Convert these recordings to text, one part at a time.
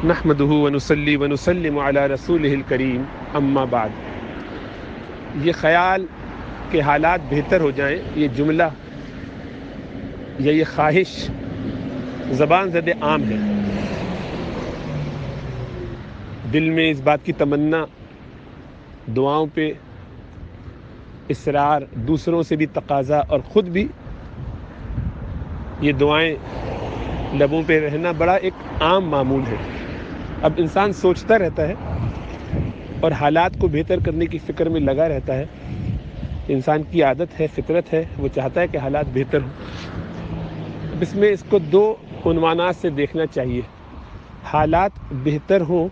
نحمدہ ونصلی ونسلم علی رسولہ الکریم اما بعد. یہ خیال کہ حالات بہتر ہو جائیں، یہ جملہ یا یہ خواہش زبان زد عام ہے. دل میں اس بات کی تمنا، دعاؤں پہ اصرار، دوسروں سے بھی تقاضا اور خود بھی یہ دعائیں لبوں پہ رہنا بڑا ایک عام معمول ہے. اب انسان سوچتا رہتا ہے اور حالات کو بہتر کرنے کی فکر میں لگا رہتا ہے. انسان کی عادت ہے، فطرت ہے، وہ چاہتا ہے کہ حالات بہتر ہوں. اب اس میں اس کو دو عنوانات سے دیکھنا چاہیے. حالات بہتر ہوں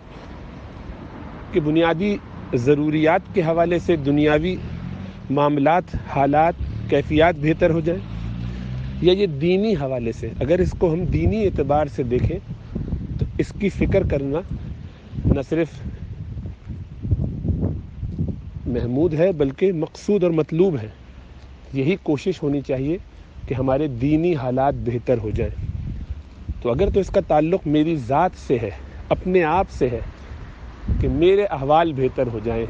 کہ بنیادی ضروریات کے حوالے سے دنیاوی معاملات، حالات، کیفیات بہتر ہو جائیں، یا یہ دینی حوالے سے. اگر اس کو ہم دینی اعتبار سے دیکھیں تو اس کی فکر کرنا نہ صرف محمود ہے بلکہ مقصود اور مطلوب ہے. یہی کوشش ہونی چاہیے کہ ہمارے دینی حالات بہتر ہو جائیں. تو اگر تو اس کا تعلق میری ذات سے ہے، اپنے آپ سے ہے کہ میرے احوال بہتر ہو جائیں،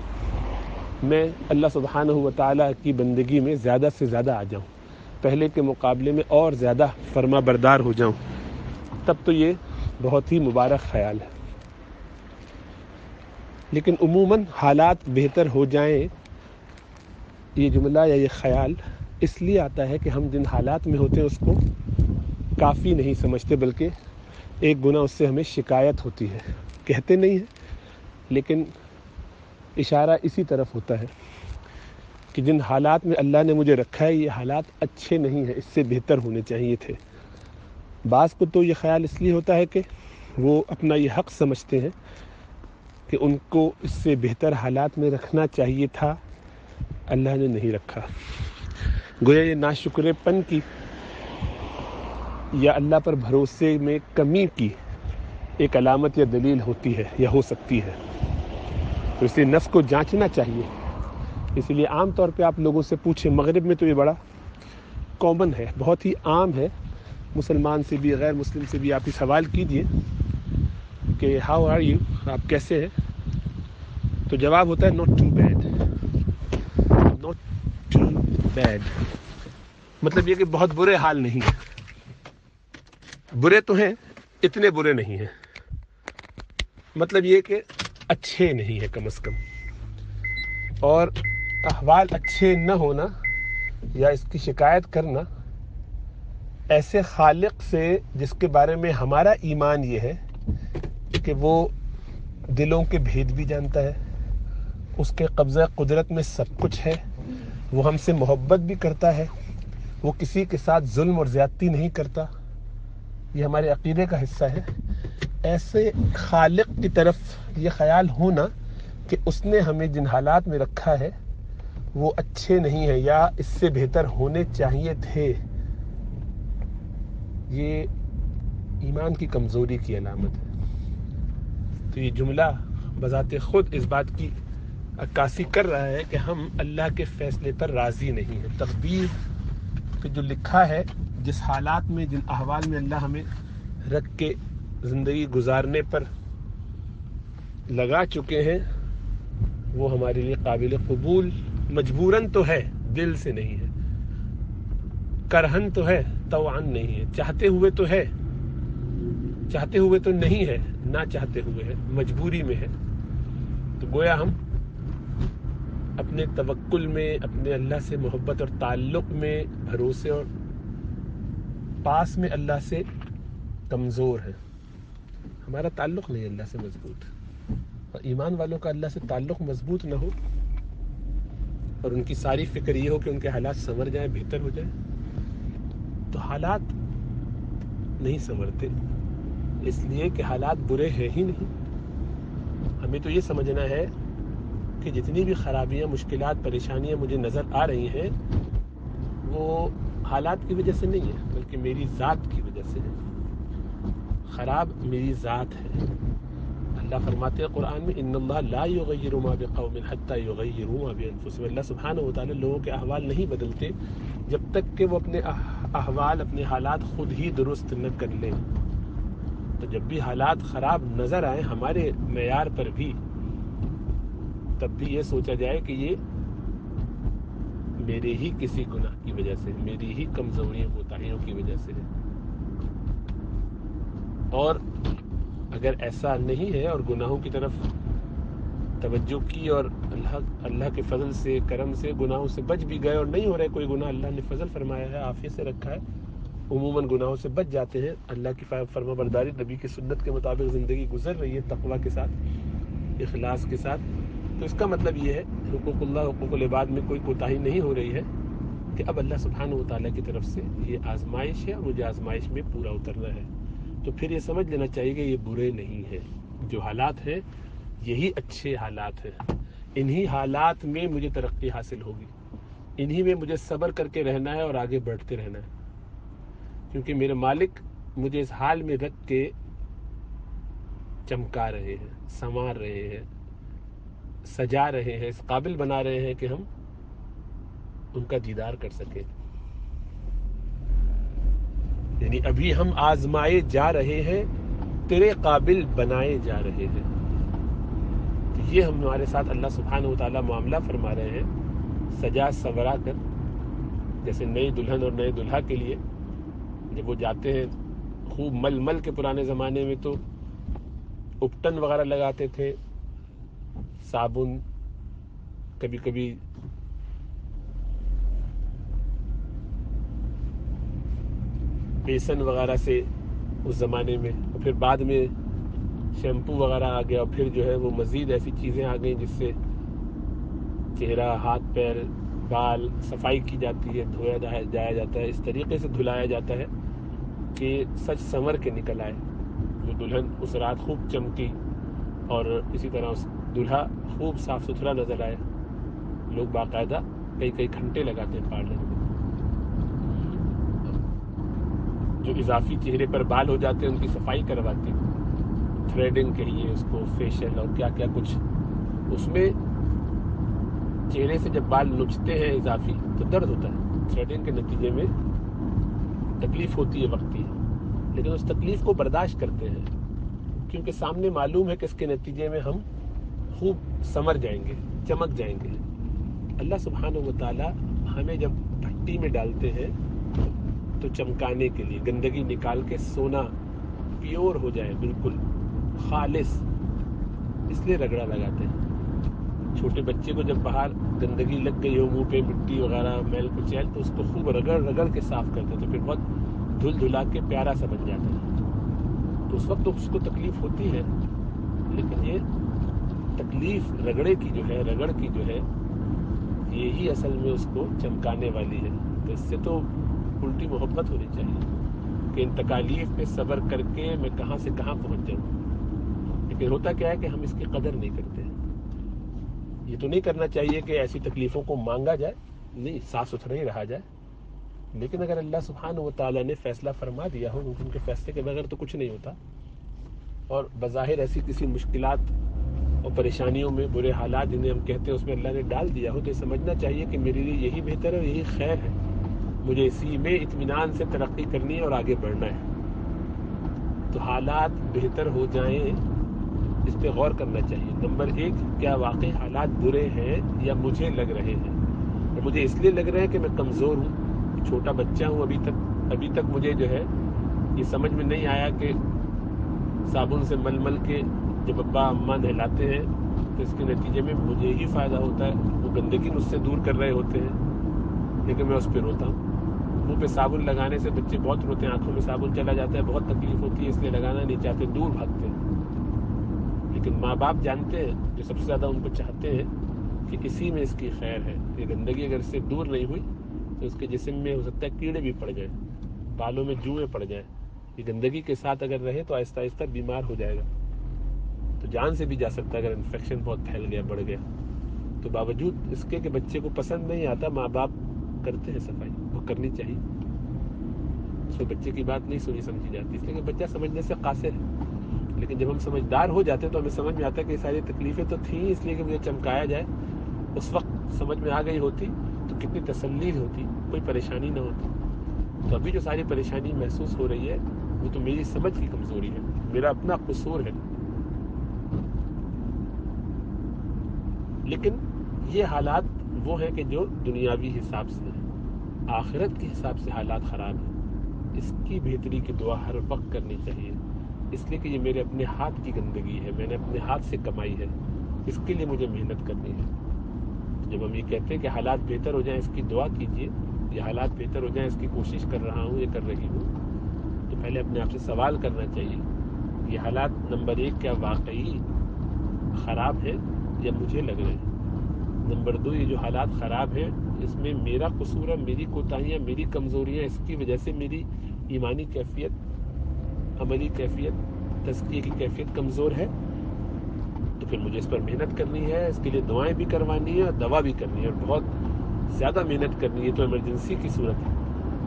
میں اللہ سبحانہ و تعالیٰ کی بندگی میں زیادہ سے زیادہ آ جاؤں، پہلے کے مقابلے میں اور زیادہ فرما بردار ہو جاؤں، تب تو یہ بہت ہی مبارک خیال ہے. لیکن عموماً حالات بہتر ہو جائیں یہ جملہ یا یہ خیال اس لیے آتا ہے کہ ہم جن حالات میں ہوتے ہیں اس کو کافی نہیں سمجھتے، بلکہ ایک گناہ اس سے ہمیں شکایت ہوتی ہے. کہتے نہیں ہیں لیکن اشارہ اسی طرف ہوتا ہے کہ جن حالات میں اللہ نے مجھے رکھا ہے یہ حالات اچھے نہیں ہیں، اس سے بہتر ہونے چاہیے تھے. بعض کو تو یہ خیال اس لیے ہوتا ہے کہ وہ اپنا یہ حق سمجھتے ہیں کہ ان کو اس سے بہتر حالات میں رکھنا چاہیے تھا، اللہ نے نہیں رکھا. گویا یہ ناشکرے پن کی یا اللہ پر بھروسے میں کمی کی ایک علامت یا دلیل ہوتی ہے یا ہو سکتی ہے. تو اس لیے نفس کو جانچنا چاہیے. اس لیے عام طور پہ آپ لوگوں سے پوچھیں، مغرب میں تو یہ بڑا کامن ہے، بہت ہی عام ہے. مسلمان سے بھی غیر مسلم سے بھی آپ یہ سوال کیجئے کہ ہاؤ آر یو، آپ کیسے ہیں، تو جواب ہوتا ہے not too bad. Not too bad مطلب یہ کہ بہت برے حال نہیں ہیں. برے تو ہیں، اتنے برے نہیں ہیں. مطلب یہ کہ اچھے نہیں ہیں کم از کم. اور احوال اچھے نہ ہونا یا اس کی شکایت کرنا ایسے خالق سے جس کے بارے میں ہمارا ایمان یہ ہے کہ وہ دلوں کے بھید بھی جانتا ہے، اس کے قبضہ قدرت میں سب کچھ ہے، وہ ہم سے محبت بھی کرتا ہے، وہ کسی کے ساتھ ظلم اور زیادتی نہیں کرتا، یہ ہمارے عقیدے کا حصہ ہے. ایسے خالق کی طرف یہ خیال ہونا کہ اس نے ہمیں جن حالات میں رکھا ہے وہ اچھے نہیں ہیں یا اس سے بہتر ہونے چاہیے تھے، یہ ایمان کی کمزوری کی علامت ہے. تو یہ جملہ بذات خود اس بات کی عکاسی کر رہا ہے کہ ہم اللہ کے فیصلے پر راضی نہیں ہیں. تقدیر پہ جو لکھا ہے، جس حالات میں، جن احوال میں اللہ ہمیں رکھ کے زندگی گزارنے پر لگا چکے ہیں، وہ ہمارے لیے قابل قبول مجبوراً تو ہے، دل سے نہیں ہے. کرہن تو ہے، طوعاً نہیں ہے. چاہتے ہوئے تو ہے، چاہتے ہوئے تو نہیں ہے، نہ چاہتے ہوئے ہے، مجبوری میں ہے. تو گویا ہم اپنے توکل میں، اپنے اللہ سے محبت اور تعلق میں، بھروسے اور پاس میں اللہ سے کمزور ہیں. ہمارا تعلق نہیں اللہ سے مضبوط. اور ایمان والوں کا اللہ سے تعلق مضبوط نہ ہو اور ان کی ساری فکر یہ ہو کہ ان کے حالات سنور جائیں، بہتر ہو جائیں، تو حالات نہیں سنورتے. اس لیے کہ حالات برے ہیں ہی نہیں. ہمیں تو یہ سمجھنا ہے کہ جتنی بھی خرابیاں، مشکلات، پریشانیاں مجھے نظر آ رہی ہیں وہ حالات کی وجہ سے نہیں ہے بلکہ میری ذات کی وجہ سے ہے. خراب میری ذات ہے. اللہ فرماتے ہیں قرآن میں، ان اللہ لا یغیر ما بقوم حتی یغیروا ما بانفسہم. اللہ سبحانہ و تعالی لوگوں کے احوال نہیں بدلتے جب تک کہ وہ اپنے احوال، اپنے حالات خود ہی درست نہ کر لیں. تو جب بھی حالات خراب نظر آئیں ہمارے معیار پر بھی، تب بھی یہ سوچا جائے کہ یہ میرے ہی کسی گناہ کی وجہ سے، میری ہی کمزوریوں کوتاہیوں کی وجہ سے ہے۔ اور اگر ایسا نہیں ہے اور گناہوں کی طرف توجہ کی اور اللہ کے فضل سے، کرم سے گناہوں سے بچ بھی گئے اور نہیں ہو رہے کوئی گناہ، اللہ نے فضل فرمایا ہے، عافیت سے رکھا ہے، عموماً گناہوں سے بچ جاتے ہیں، اللہ کی فرما برداری، نبی کی سنت کے مطابق زندگی گزر رہی ہے تقویٰ کے ساتھ، اخلاص کے ساتھ، تو اس کا مطلب یہ ہے حقوق اللہ، حقوق العباد میں کوئی کوتاہی نہیں ہو رہی ہے کہ اب اللہ سبحانہ و تعالیٰ کی طرف سے یہ آزمائش ہے اور مجھے آزمائش میں پورا اترنا ہے۔ تو پھر یہ سمجھ لینا چاہیے کہ یہ برے نہیں ہیں، جو حالات ہیں یہی اچھے حالات ہیں، انہی حالات میں مجھے ترقی حاصل ہوگی، انہی میں مجھے صبر کر کے رہنا ہے اور آگے بڑھتے رہنا ہے، کیونکہ میرے مالک مجھے اس حال میں رکھ کے چمکا رہے ہیں، سنوار رہے ہیں، سجا رہے ہیں، اس قابل بنا رہے ہیں کہ ہم ان کا دیدار کر سکیں۔ یعنی ابھی ہم آزمائے جا رہے ہیں، تیرے قابل بنائے جا رہے ہیں۔ تو یہ ہمارے ساتھ اللہ سبحانہ و تعالیٰ معاملہ فرما رہے ہیں، سجا سورا کر، جیسے نئی دلہن اور نئے دلہا کے لیے جب وہ جاتے ہیں خوب مل کے، پرانے زمانے میں تو اپٹن وغیرہ لگاتے تھے، صابن، کبھی کبھی بیسن وغیرہ سے اس زمانے میں، اور پھر بعد میں شیمپو وغیرہ آ گیا، اور پھر جو ہے وہ مزید ایسی چیزیں آ گئیں جس سے چہرہ، ہاتھ پیر، بال صفائی کی جاتی ہے، دھویا جایا جاتا ہے، اس طریقے سے دھلایا جاتا ہے کہ سچ سنور کے نکل آئے، وہ دلہن اس رات خوب چمکی اور اسی طرح اس دلہا خوب صاف ستھرا نظر آئے۔ لوگ باقاعدہ کئی گھنٹے لگاتے ہیں پارلر میں۔ جو اضافی چہرے پر بال ہو جاتے ہیں ان کی صفائی کرواتے ہیں، تھریڈنگ کہیے اس کو، فیشل اور کیا کیا کچھ۔ اس میں چہرے سے جب بال نچتے ہیں اضافی تو درد ہوتا ہے، تھریڈنگ کے نتیجے میں تکلیف ہوتی ہے وقتی، لیکن اس تکلیف کو برداشت کرتے ہیں کیونکہ سامنے معلوم ہے کہ اس کے نتیجے میں ہم خوب سنور جائیں گے، چمک جائیں گے۔ اللہ سبحانہ و تعالی ہمیں جب بھٹی میں ڈالتے ہیں تو چمکانے کے لیے، گندگی نکال کے سونا پیور ہو جائے، بالکل خالص، اس لیے رگڑا لگاتے ہیں۔ چھوٹے بچے کو جب باہر گندگی لگ گئی ہو، منہ پہ مٹی وغیرہ، میل کچیل، تو اس کو خوب رگڑ کے صاف کرتے تو پھر بہت دھلا کے پیارا سا بن جاتا ہے۔ تو اس وقت تو اس کو تکلیف ہوتی ہے، لیکن یہ تکلیف رگڑ کی جو ہے یہی اصل میں اس کو چمکانے والی ہے۔ تو اس سے تو الٹی محبت ہونی چاہیے کہ ان تکالیف پہ صبر کر کے میں کہاں سے کہاں پہنچ جاؤں، لیکن ہوتا کیا ہے کہ ہم اس کی قدر نہیں کرتے۔ یہ تو نہیں کرنا چاہیے کہ ایسی تکلیفوں کو مانگا جائے، نہیں، صاف ستھرا ہی رہا جائے، لیکن اگر اللہ سبحانہ و تعالیٰ نے فیصلہ فرما دیا ہو، ان کے فیصلے کے بغیر تو کچھ نہیں ہوتا، اور بظاہر ایسی کسی مشکلات اور پریشانیوں میں، برے حالات جنہیں ہم کہتے ہیں، اس میں اللہ نے ڈال دیا ہو، تو یہ سمجھنا چاہیے کہ میرے لیے یہی بہتر ہے اور یہی خیر ہے، مجھے اسی میں اطمینان سے ترقی کرنی ہے اور آگے بڑھنا ہے۔ تو حالات بہتر ہو جائیں اس پہ غور کرنا چاہیے۔ نمبر 1، کیا واقعی حالات برے ہیں یا مجھے لگ رہے ہیں، اور مجھے اس لیے لگ رہے ہیں کہ میں کمزور ہوں، چھوٹا بچہ ہوں، ابھی تک مجھے جو ہے یہ سمجھ میں نہیں آیا کہ صابن سے مل کے جب ابا اماں نہلاتے ہیں تو اس کے نتیجے میں مجھے ہی فائدہ ہوتا ہے، وہ گندگی مجھ سے دور کر رہے ہوتے ہیں، لیکن میں اس پہ روتا ہوں۔ منہ پہ صابن لگانے سے بچے بہت روتے ہیں، آنکھوں میں صابن چلا جاتا ہے، بہت تکلیف ہوتی ہے، اس لیے لگانا نہیں چاہتے، دور بھاگتے ہیں۔ لیکن ماں باپ جانتے ہیں، جو سب سے زیادہ ان کو چاہتے ہیں، کہ اسی میں اس کی خیر ہے، یہ گندگی اگر اس سے دور نہیں ہوئی تو اس کے جسم میں ہو سکتا ہے کیڑے بھی پڑ جائیں، بالوں میں جوئیں پڑ جائیں، یہ گندگی کے ساتھ اگر رہے تو آہستہ آہستہ بیمار ہو جائے گا، تو جان سے بھی جا سکتا ہے اگر انفیکشن بہت پھیل گیا، بڑھ گیا۔ تو باوجود اس کے کہ بچے کو پسند نہیں آتا، ماں باپ کرتے ہیں صفائی، وہ کرنی چاہیے، اس کو بچے کی بات نہیں سنی سمجھی جاتی، اس لیے کہ بچہ سمجھنے سے قاصر ہے۔ لیکن جب ہم سمجھدار ہو جاتے ہیں تو ہمیں سمجھ میں آتا ہے کہ یہ ساری تکلیفیں تو تھیں اس لیے کہ مجھے چمکایا جائے، اس وقت سمجھ میں آ گئی ہوتی تو کتنی تسلی ہوتی، کوئی پریشانی نہ ہوتی۔ تو ابھی جو ساری پریشانی محسوس ہو رہی ہے وہ تو میری سمجھ کی کمزوری ہے، میرا اپنا قصور ہے. لیکن یہ حالات وہ ہیں کہ جو دنیاوی حساب سے ہیں. آخرت کے حساب سے حالات خراب ہیں. اس کی بہتری کی دعا ہر وقت کرنی چاہیے، اس لیے کہ یہ میرے اپنے ہاتھ کی گندگی ہے، میں نے اپنے ہاتھ سے کمائی ہے، اس کے لیے مجھے محنت کرنی ہے. جب ہم یہ کہتے ہیں کہ حالات بہتر ہو جائیں اس کی دعا کیجیے، یہ حالات بہتر ہو جائیں اس کی کوشش کر رہا ہوں، یہ کر رہی ہوں، تو پہلے اپنے آپ سے سوال کرنا چاہیے یہ حالات نمبر 1 کیا واقعی خراب ہے یا مجھے لگ رہے ہیں. نمبر 2 یہ جو حالات خراب ہیں اس میں میرا قصور ہے، میری کوتاہیاں، میری کمزوریاں، اس کی وجہ سے میری ایمانی کیفیت، عملی کیفیت، تزکیے کی کیفیت کمزور ہے. تو پھر مجھے اس پر محنت کرنی ہے، اس کے لیے دعائیں بھی کروانی ہے اور دوا بھی کرنی ہے، اور بہت زیادہ محنت کرنی ہے. تو ایمرجنسی کی صورت ہے،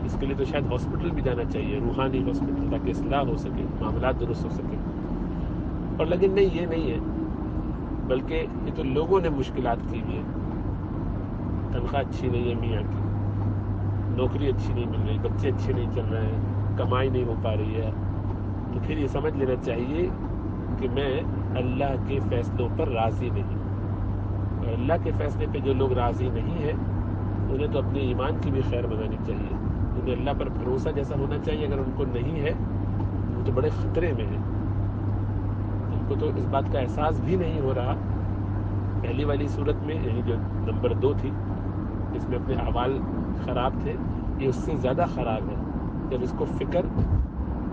اس کے لیے تو شاید ہاسپٹل بھی جانا چاہیے، روحانی ہاسپٹل، تاکہ اصلاح ہو سکے، معاملات درست ہو سکے. اور لیکن نہیں، یہ نہیں ہے، بلکہ یہ تو لوگوں نے مشکلات کی ہوئی ہیں. تنخواہ اچھی نہیں ہے میاں کی، نوکری اچھی نہیں مل رہی، بچے اچھے نہیں چل رہے ہیں، کمائی نہیں ہو پا رہی ہے. تو پھر یہ سمجھ لینا چاہیے کہ میں اللہ کے فیصلوں پر راضی نہیں. اور اللہ کے فیصلے پہ جو لوگ راضی نہیں ہیں انہیں تو اپنے ایمان کی بھی خیر بنانی چاہیے. انہیں اللہ پر بھروسہ جیسا ہونا چاہیے. اگر ان کو نہیں ہے وہ تو بڑے خطرے میں ہیں. ان کو تو اس بات کا احساس بھی نہیں ہو رہا. پہلی والی صورت میں یعنی جو نمبر 2 تھی، اس میں اپنے اعمال خراب تھے، یہ اس سے زیادہ خراب ہے جب اس کو فکر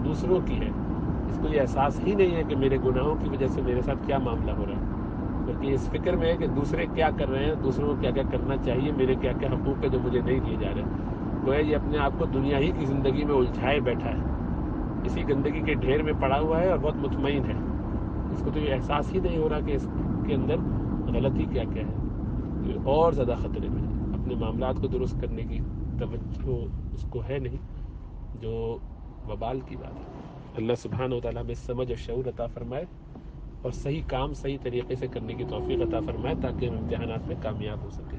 دوسروں کی ہے. اس کو یہ احساس ہی نہیں ہے کہ میرے گناہوں کی وجہ سے میرے ساتھ کیا معاملہ ہو رہا ہے، بلکہ اس فکر میں ہے کہ دوسرے کیا کر رہے ہیں، دوسروں کو کیا کیا کرنا چاہیے، میرے کیا کیا حقوق ہے جو مجھے نہیں دیے جا رہے. گویا یہ اپنے آپ کو دنیا ہی کی زندگی میں الجھائے بیٹھا ہے، اسی گندگی کے ڈھیر میں پڑا ہوا ہے اور بہت مطمئن ہے. اس کو تو یہ احساس ہی نہیں ہو رہا کہ اس کے اندر غلطی کیا کیا ہے. یہ اور زیادہ خطرے میں ہے. اپنے معاملات کو درست کرنے کی توجہ اس کو ہے نہیں، جو وبال کی بات ہے. اللہ سبحانہ و تعالیٰ ہمیں سمجھ اور شعور عطا فرمائے اور صحیح کام صحیح طریقے سے کرنے کی توفیق عطا فرمائے تاکہ ہم امتحانات میں کامیاب ہو سکیں.